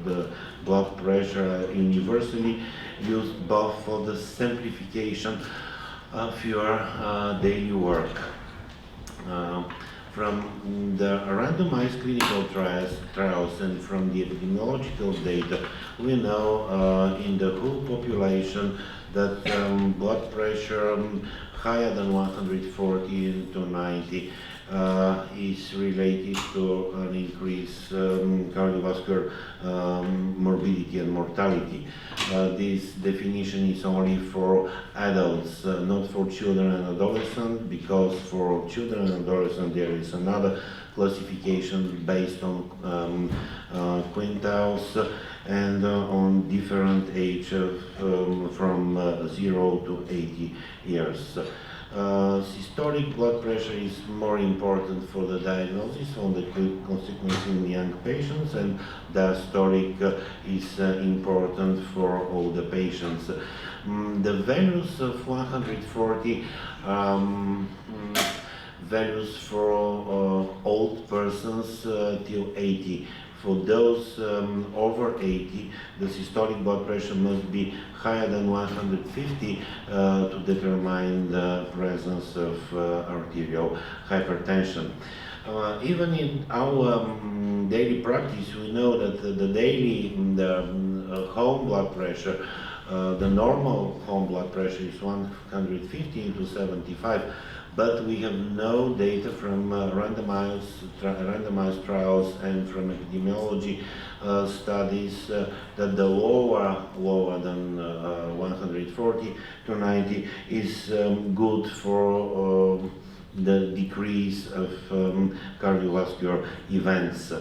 the blood pressure universally used both for the simplification of your daily work. Uh, from the randomized clinical trials and from the epidemiological data, we know in the whole population that blood pressure higher than 140 to 90 is related to an increased cardiovascular morbidity and mortality. This definition is only for adults, not for children and adolescents, because for children and adolescents there is another classification based on quintiles and on different age of, from 0 to 80 years. Systolic blood pressure is more important for the diagnosis on the consequences in young patients, and diastolic is important for older patients. The values of 140 values for old persons till 80. For those over 80, the systolic blood pressure must be higher than 150 to determine the presence of arterial hypertension. Even in our daily practice, we know that the daily home blood pressure, the normal home blood pressure is 150 to 75. But we have no data from randomized trials and from epidemiology studies that the lower than 140 to 90 is good for the decrease of cardiovascular events.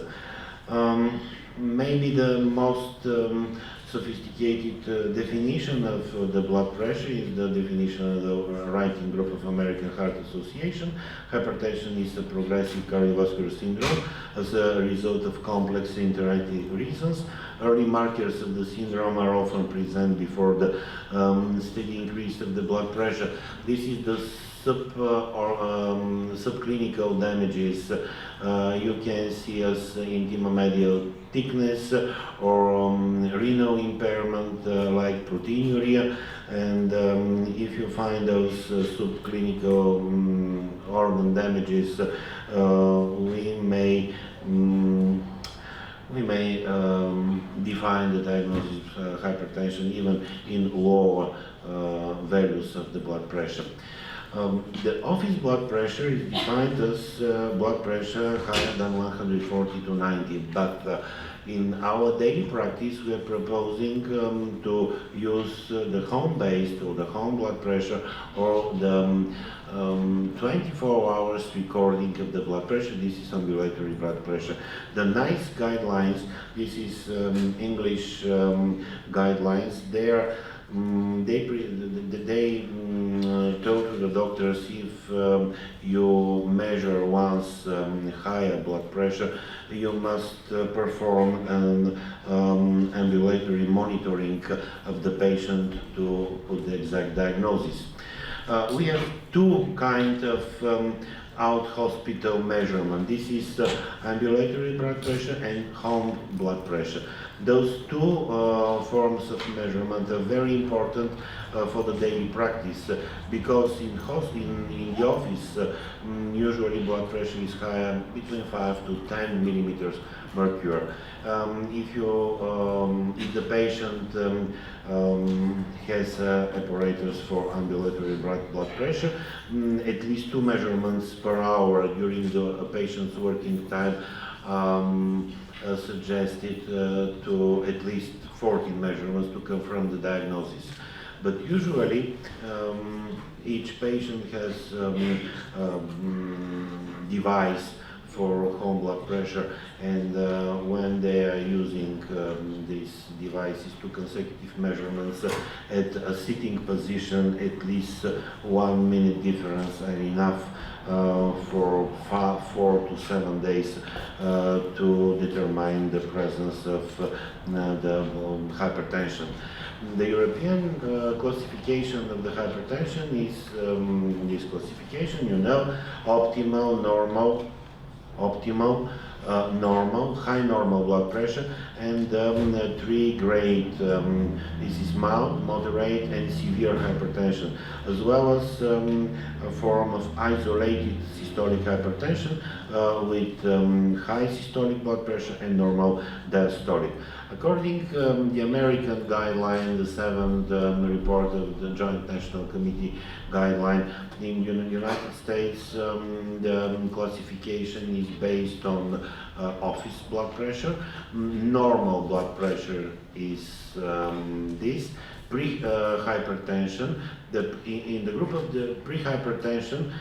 Maybe the most sophisticated definition of the blood pressure is the definition of the writing group of American Heart Association. Hypertension is a progressive cardiovascular syndrome as a result of complex interactive reasons. Early markers of the syndrome are often present before the steady increase of the blood pressure. This is the subclinical damages you can see as intima-medial thickness or renal impairment like proteinuria, and if you find those subclinical organ damages, we may define the diagnosis of hypertension even in lower values of the blood pressure. The office blood pressure is defined as blood pressure higher than 140 to 90, but in our daily practice we are proposing to use the home-based or the home blood pressure or the 24 hours recording of the blood pressure. This is ambulatory blood pressure. The NICE guidelines, this is English guidelines, they told to the doctors if you measure once higher blood pressure, you must perform an ambulatory monitoring of the patient to put the exact diagnosis. We have two kinds of out-hospital measurement. This is ambulatory blood pressure and home blood pressure. Those two forms of measurement are very important for the daily practice because in the office usually blood pressure is higher between 5 to 10 millimeters mercury. If the patient has apparatus for ambulatory blood pressure, at least 2 measurements per hour during the patient's working time suggested to at least 14 measurements to confirm the diagnosis. But usually each patient has device for home blood pressure, and when they are using these devices to consecutive measurements at a sitting position, at least 1 minute difference are enough for 4 to 7 days to determine the presence of the hypertension. The European classification of the hypertension is this classification, you know, optimal, normal, high normal blood pressure, and three grade. This is mild, moderate, and severe hypertension, as well as a form of isolated systolic hypertension with high systolic blood pressure and normal diastolic. According to the American guideline, the seventh report of the Joint National Committee guideline, in the United States, the classification is based on office blood pressure. Normal blood pressure is this. Pre-hypertension, in the group of the pre-hypertension,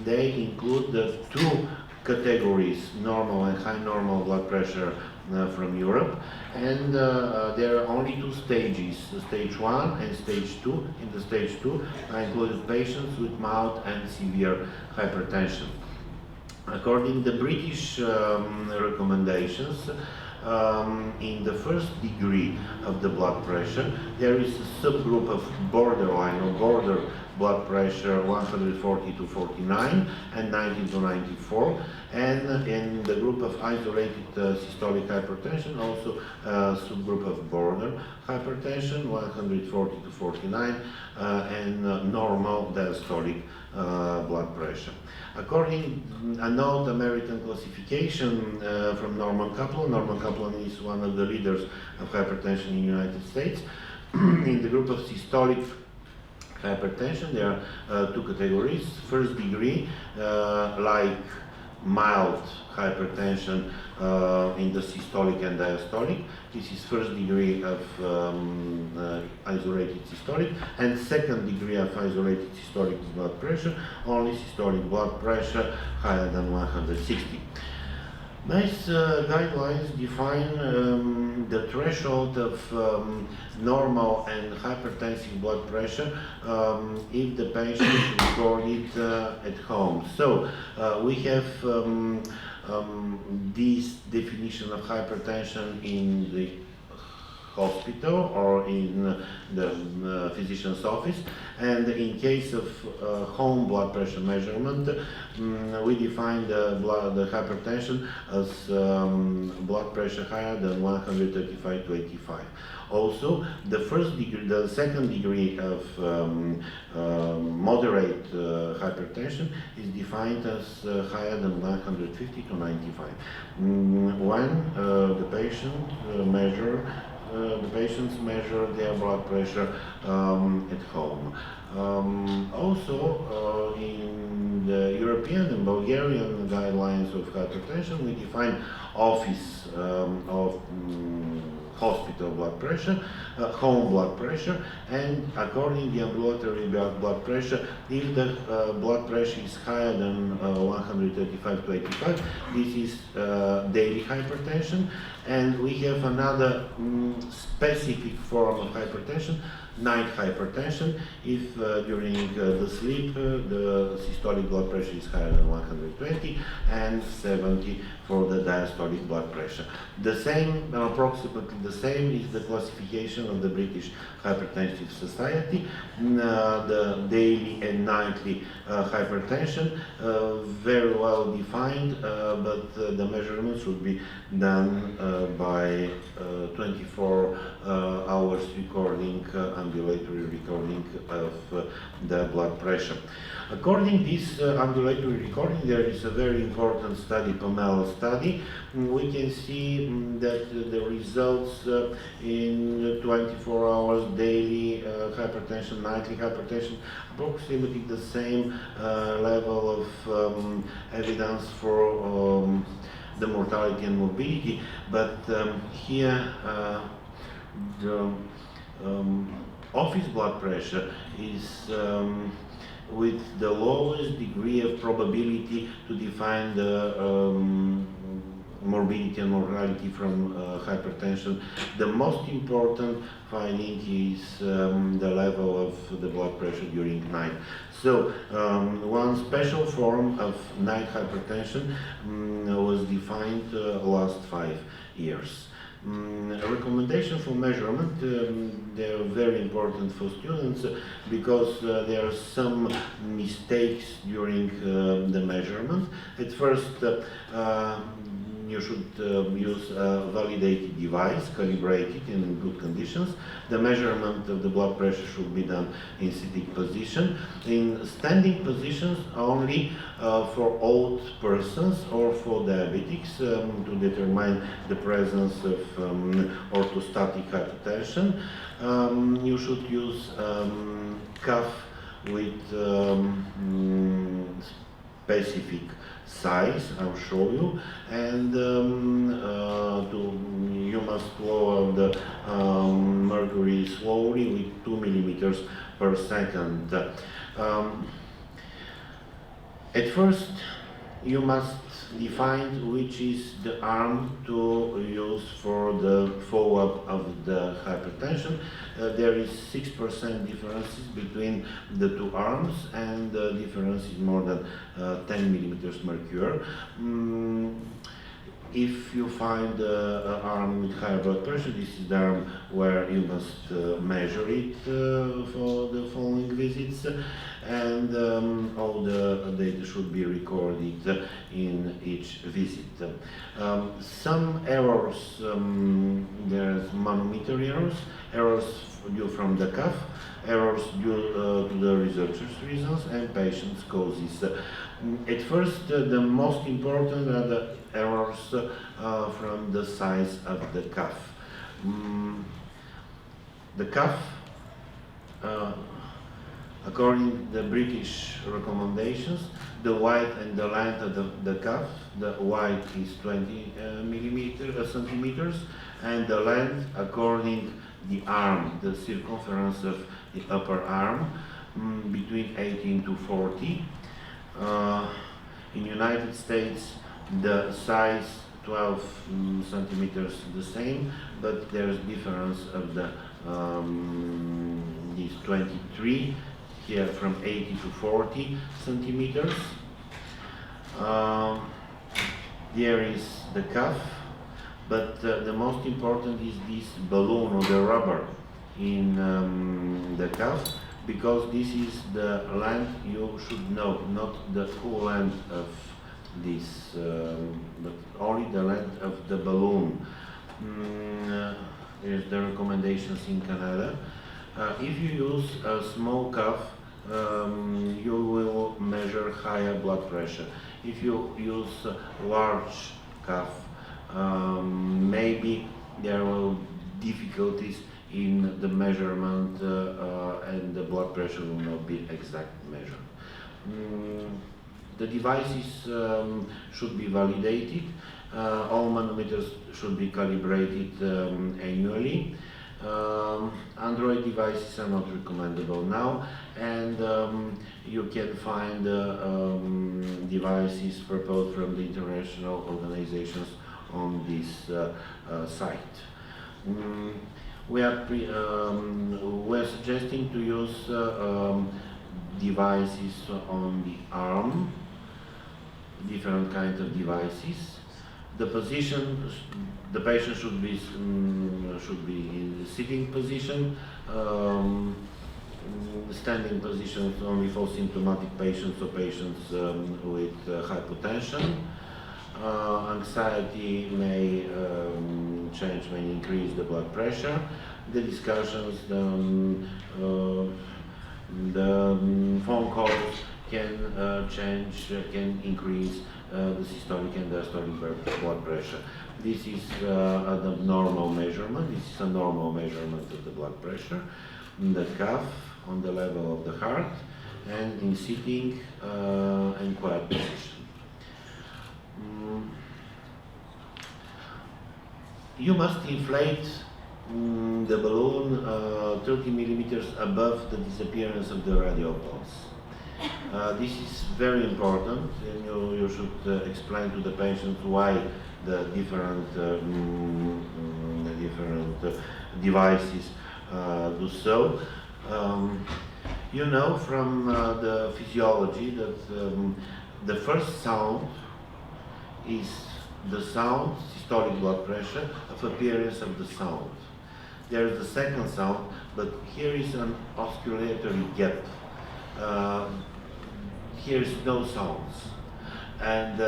they include the two categories, normal and high normal blood pressure from Europe, and there are only two stages, stage 1 and stage 2. In the stage 2 I included patients with mild and severe hypertension. According to the British recommendations, in the first degree of the blood pressure, there is a subgroup of borderline or border blood pressure 140 to 49 and 90 to 94, and in the group of isolated systolic hypertension, also a subgroup of border hypertension 140 to 49 and normal diastolic blood pressure. According to a North American classification from Norman Kaplan, Norman Kaplan is one of the leaders of hypertension in the United States. In the group of systolic hypertension, there are two categories. First degree, like mild hypertension in the systolic and diastolic. This is first degree of isolated systolic, and second degree of isolated systolic blood pressure, only systolic blood pressure higher than 160. Nice guidelines define the threshold of normal and hypertensive blood pressure if the patient is recorded at home. So we have this definition of hypertension in the hospital or in the physician's office, and in case of home blood pressure measurement, we define the hypertension as blood pressure higher than 135 to 85. Also, the second degree of moderate hypertension is defined as higher than 150 to 95. When the patients measure their blood pressure at home. Also, in the European and Bulgarian guidelines of hypertension, we define office of hospital blood pressure, home blood pressure, and according to the ambulatory blood pressure, if the blood pressure is higher than 135 to 85, this is daily hypertension. And we have another specific form of hypertension, night hypertension, if during the sleep the systolic blood pressure is higher than 120 and 70 for the diastolic blood pressure. The same, approximately the same, is the classification of the British Hypertensive Society. The daily and nightly hypertension, very well defined, but the measurements would be done by 24 hours recording, ambulatory recording of the blood pressure. According to this ambulatory recording, there is a very important study, Pomelo study. We can see that the results in 24 hours daily hypertension, nightly hypertension, approximately the same level of evidence for the mortality and morbidity, but here the office blood pressure is with the lowest degree of probability to define the morbidity and mortality from hypertension. The most important finding is the level of the blood pressure during night. So one special form of night hypertension was defined last 5 years. A recommendation for measurement, they are very important for students because there are some mistakes during the measurement. At first, you should use a validated device, calibrated in good conditions. The measurement of the blood pressure should be done in sitting position. In standing positions only for old persons or for diabetics to determine the presence of orthostatic hypertension. You should use cuff with specific size, I'll show you, and you must lower the mercury slowly with 2 millimeters per second. At first, you must define which is the arm to use for the follow-up of the hypertension. There is 6% differences between the two arms, and the difference is more than 10 millimeters mercury. If you find an arm with higher blood pressure, this is the arm where you must measure it for the following visits, and all the data should be recorded in each visit. Some errors, there's manometer errors due from the cuff, errors due to the researchers' reasons, and patients' causes. At first, the most important are the errors from the size of the cuff. The cuff, according to the British recommendations, the width and the length of the cuff, the width is 20 centimeters, and the length according the arm, the circumference of the upper arm, between 18 to 40. In United States, the size 12 centimeters the same, but there's difference of the these 23 here from 80 to 40 centimeters. There is the cuff, but the most important is this balloon or the rubber in the cuff, because this is the length you should know, not the full length of this, but only the length of the balloon. Here's the recommendations in Canada. If you use a small cuff, you will measure higher blood pressure. If you use a large cuff, maybe there will be difficulties in the measurement and the blood pressure will not be exact measured. The devices should be validated. All manometers should be calibrated annually. Android devices are not recommendable now, and you can find devices proposed from the international organizations on this site. We are suggesting to use devices on the arm, different kinds of devices. The position, the patient should be in the sitting position. Standing positions only for symptomatic patients or patients with hypotension. Anxiety may change, may increase the blood pressure. The discussions, the phone calls can change, can increase the systolic and diastolic blood pressure. This is a normal measurement. This is a normal measurement of the blood pressure. The cuff on the level of the heart, and in sitting and quiet position. You must inflate the balloon 30 millimeters above the disappearance of the radial pulse. This is very important, and you should explain to the patient why the different devices do so. You know from the physiology that the first sound is the sound, systolic blood pressure, of appearance of the sound. There is the second sound, but here is an osculatory gap. Here is no sounds. And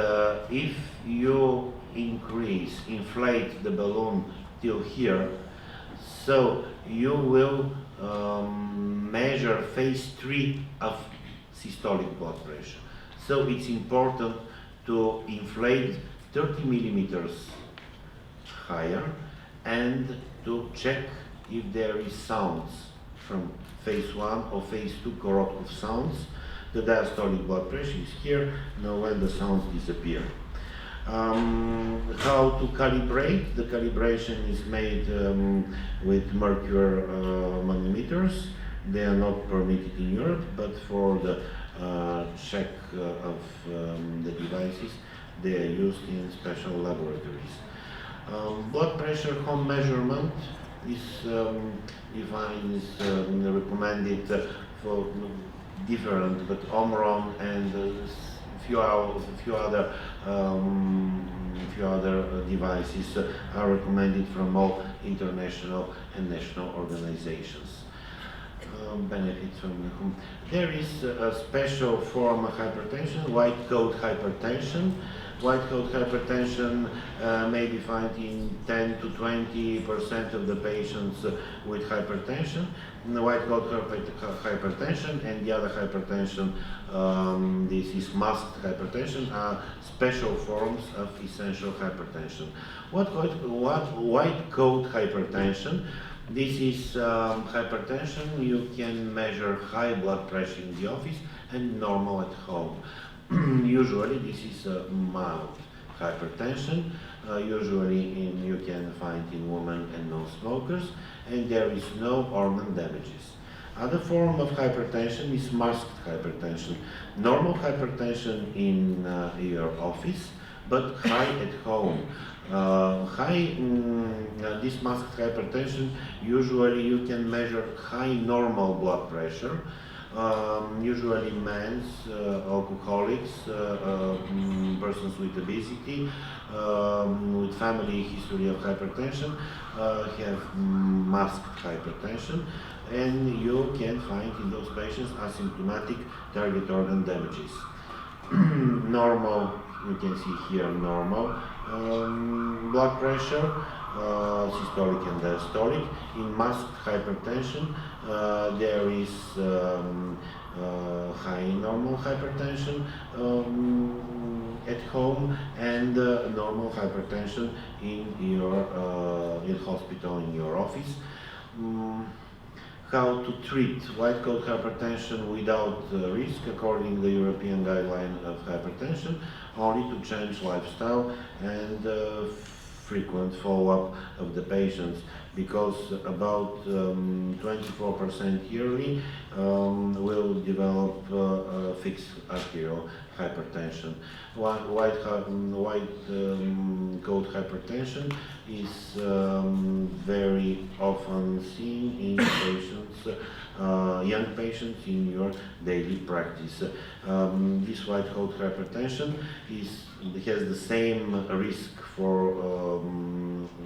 if you inflate the balloon till here, so you will measure phase 3 of systolic blood pressure. So it's important to inflate 30 millimeters higher and to check if there is sounds from phase 1 or phase 2 corruptive sounds. The diastolic blood pressure is here. Now when the sounds disappear. How to calibrate? The calibration is made with mercury manometers. They are not permitted in Europe, but for the check of the devices, they are used in special laboratories. Blood pressure home measurement is recommended for different, but Omron and few other devices are recommended from all international and national organizations. Benefits from the home. There is a special form of hypertension, white coat hypertension. White coat hypertension may be found in 10 to 20% of the patients with hypertension. And the white coat hypertension and the other hypertension, this is masked hypertension, are special forms of essential hypertension. What white coat hypertension? This is hypertension. You can measure high blood pressure in the office and normal at home. Usually this is mild hypertension. Usually you can find in women and non-smokers, and there is no organ damages. Other form of hypertension is masked hypertension. Normal hypertension in your office, but high at home. This masked hypertension, usually you can measure high normal blood pressure. Usually men, alcoholics, persons with obesity, with family history of hypertension, have masked hypertension, and you can find in those patients asymptomatic target organ damages. Normal, you can see here normal blood pressure, systolic and diastolic. In masked hypertension, there is high normal hypertension at home and normal hypertension in your in hospital, in your office. How to treat white coat hypertension without risk according to the European guideline of hypertension? Only to change lifestyle and frequent follow-up of the patients, because about 24% yearly will develop fixed arterial hypertension. White coat hypertension is very often seen in patients, young patients in your daily practice. This white coat hypertension has the same risk for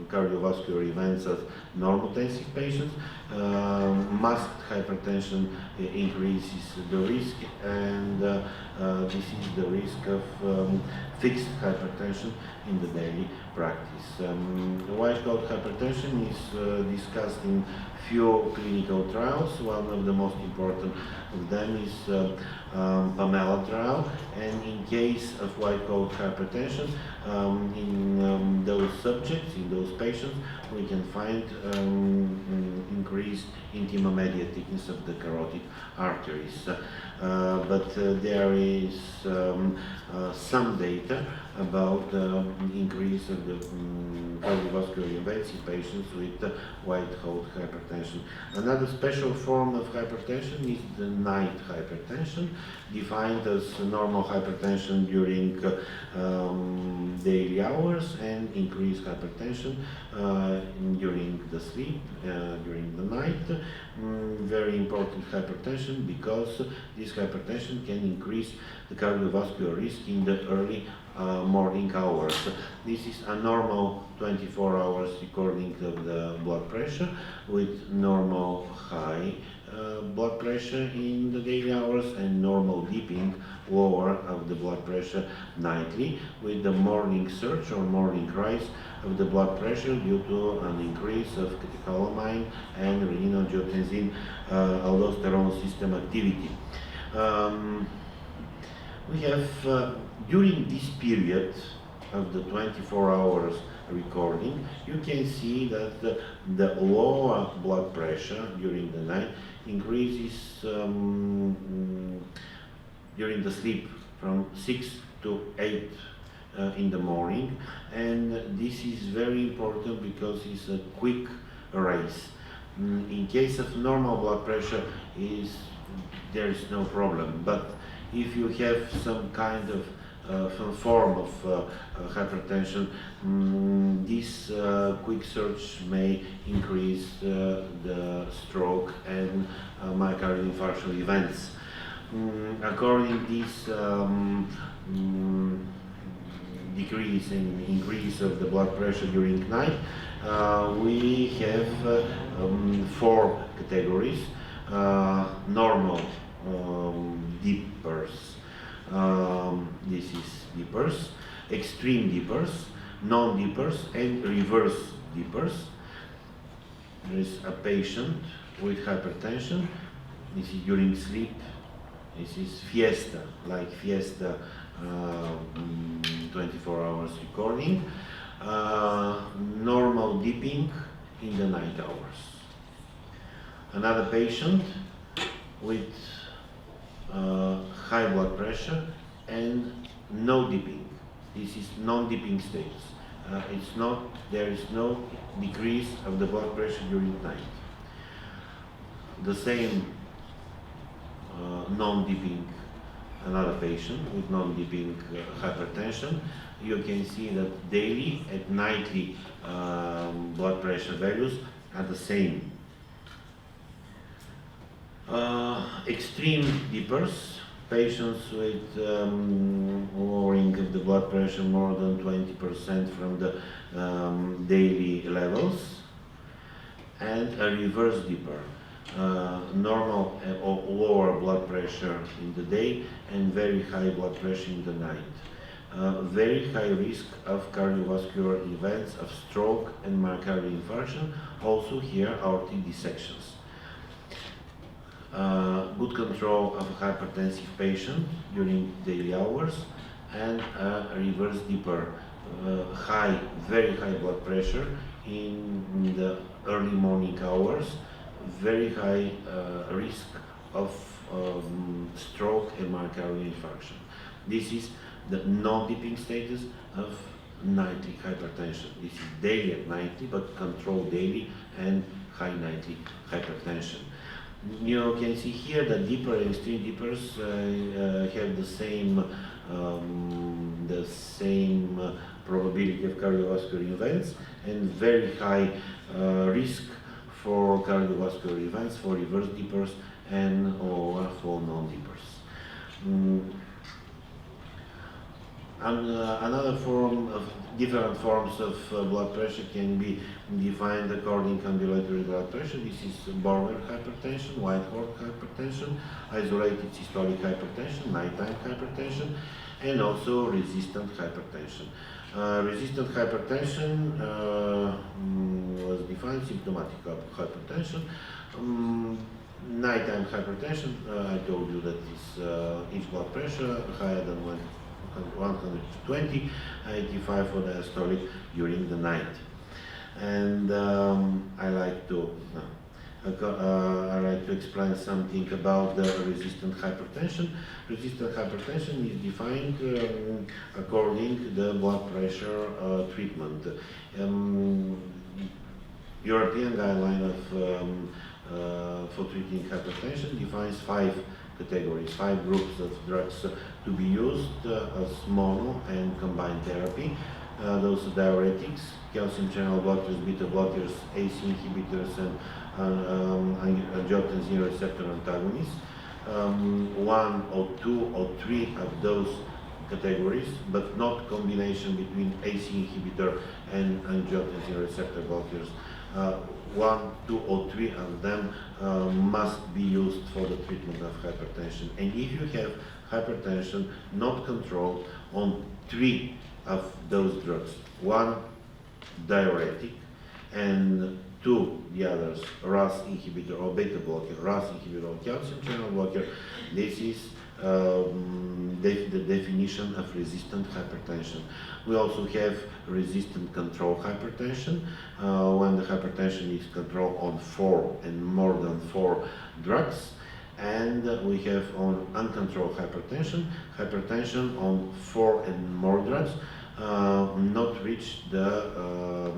cardiovascular events as normotensive patients. Masked hypertension increases the risk, and this is the risk of fixed hypertension in the daily practice. White coat hypertension is discussed in few clinical trials. One of the most important of them is Pamela trial, and in case of white coat hypertension, in those subjects, in those patients, we can find increased intima media thickness of the carotid arteries. But there is some data about increase of the cardiovascular events in patients with white coat hypertension. Another special form of hypertension is the night hypertension, defined as normal hypertension during daily hours and increased hypertension during the sleep, during the night. Very important hypertension, because this hypertension can increase the cardiovascular risk in the early morning hours. This is a normal 24 hours recording of the blood pressure with normal high blood pressure in the daily hours and normal dipping lower of the blood pressure nightly, with the morning surge or morning rise of the blood pressure due to an increase of catecholamine and renin-angiotensin aldosterone system activity. We have during this period of the 24 hours recording, you can see that the lower blood pressure during the night increases during the sleep from 6 to 8 in the morning, and this is very important because it's a quick rise. In case of normal blood pressure, there is no problem, but if you have some kind of some form of hypertension, this quick surge may increase the stroke and myocardial infarction events. According to this decrease and increase of the blood pressure during night, we have 4 categories: normal dippers, this is dippers, extreme dippers, non-dippers, and reverse dippers. There is a patient with hypertension. This is during sleep. This is fiesta, like fiesta 24 hours recording. Normal dipping in the night hours. Another patient with high blood pressure and no dipping. This is non-dipping status. There is no decrease of the blood pressure during night. The same non-dipping, another patient with non-dipping hypertension. You can see that daily and nightly blood pressure values are the same. Extreme dippers, patients with lowering of the blood pressure more than 20% from the daily levels, and a reverse dipper, normal or lower blood pressure in the day and very high blood pressure in the night. Very high risk of cardiovascular events of stroke and myocardial infarction, also here aortic dissections. Good control of a hypertensive patient during daily hours, and a reverse dipper, very high blood pressure in the early morning hours, very high risk of stroke and myocardial infarction. This is the non-dipping status of nightly hypertension. This is daily and nightly, but controlled daily and high nightly hypertension. You can see here that dipper and extreme dippers have the same probability of cardiovascular events and very high risk for cardiovascular events for reverse dippers and or for non-dippers. Another form of different forms of blood pressure can be defined according to ambulatory blood pressure. This is border hypertension, white horse hypertension, isolated systolic hypertension, nighttime hypertension, and also resistant hypertension. Resistant hypertension was defined symptomatic hypertension. Nighttime hypertension, I told you that is each blood pressure higher than 120, 85 for diastolic during the night. And I like to explain something about the resistant hypertension. Resistant hypertension is defined according to the blood pressure treatment. European guideline of for treating hypertension defines 5 categories, 5 groups of drugs to be used as mono and combined therapy. Those are diuretics, calcium channel blockers, beta blockers, ACE inhibitors, and angiotensin receptor antagonists. 1 or 2 or 3 of those categories, but not combination between AC inhibitor and angiotensin receptor blockers. One, two, or three of them must be used for the treatment of hypertension. And if you have hypertension not controlled on three of those drugs, one diuretic and two the others, RAS inhibitor or beta blocker, RAS inhibitor or calcium channel blocker, this is the definition of resistant hypertension. We also have resistant control hypertension, when the hypertension is controlled on 4 and more than 4 drugs. And we have on uncontrolled hypertension, hypertension on 4 and more drugs, not reach the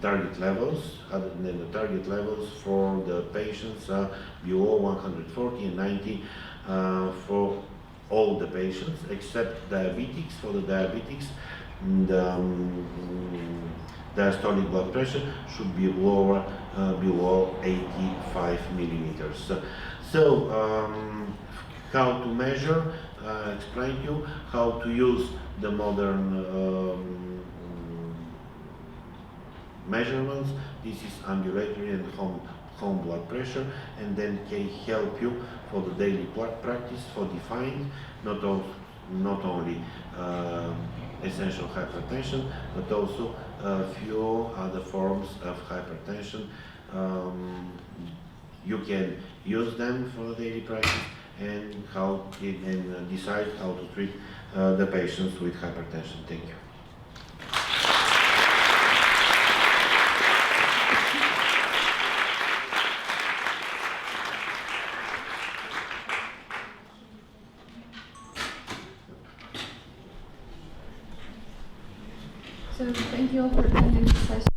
target levels. Other than the target levels for the patients are below 140 and 90 for all the patients except diabetics. For the diabetics, the diastolic blood pressure should be lower, below 85 millimeters. So how to measure, explain to you how to use the modern measurements. This is ambulatory and home blood pressure, and then can help you for the daily practice for defined not only essential hypertension, but also a few other forms of hypertension. You can use them for the daily practice and decide how to treat the patients with hypertension. Thank you. So thank you all for attending the session.